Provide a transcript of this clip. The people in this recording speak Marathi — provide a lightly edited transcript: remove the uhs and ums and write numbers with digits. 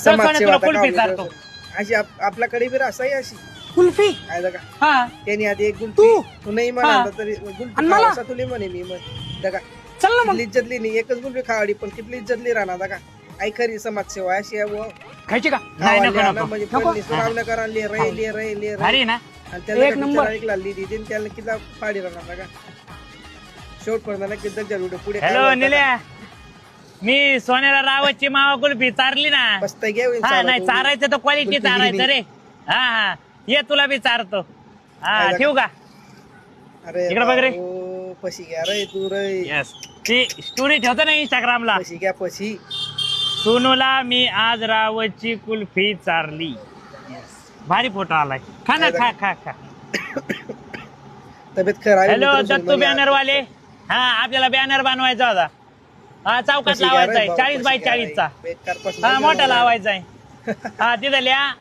तुला कुल्फी चारतो. अशी आपल्याकडे बी असाही अशी कुल्फी आहे का हा त्यांनी आधी एक गुल्फी तू तू नाही म्हणाला तरी गुल्फी आणि मला? खावासा तुला म्हणे मी मग का चल ना मग कितली इज्जतली नाही एकच गुल्फी खावाडी पण कितली इज्जतली राहणार का आई खरी समाजसेवा अशी आहे बुवा. खायची का? नाही नको खावाली नको. म्हणजे नको. रावण्या करा ले रे भारी ना. आणि त्याला एक नंबर. ऐकला लिहिली आणि त्याला किती पाडी राहणार का शेवट पडणार किती व्हिडिओ पुढे हॅलो निल्या, मी सोन्याला रावची मावा कुल्फी चारली ना. बसता घेऊन हा नाही चारायचं तर क्वालिटी कुल्फी चारायचं दिली. रे. हा हा ये तुला बी चारतो. हा काय ठेवू का? अरे इकडं बघ रे. बाबो, पशी घ्या रे तू रे येस, ती स्टोरी ठेवतो ना इंस्टाग्रामला. पशी घ्या पशी सोनूला मी आज रावची कुल्फी चारली. भारी फोटो आलाय. खा ना, खा खा खा. तब्येत खराब हॅलो दत्तू बॅनर वाले. हा आपल्याला बॅनर बनवायचा होता. हा चौकात लावायचा आहे 40 बाय 40 चा. हा मोठा लावायचा आहे. हा तिथं लिहा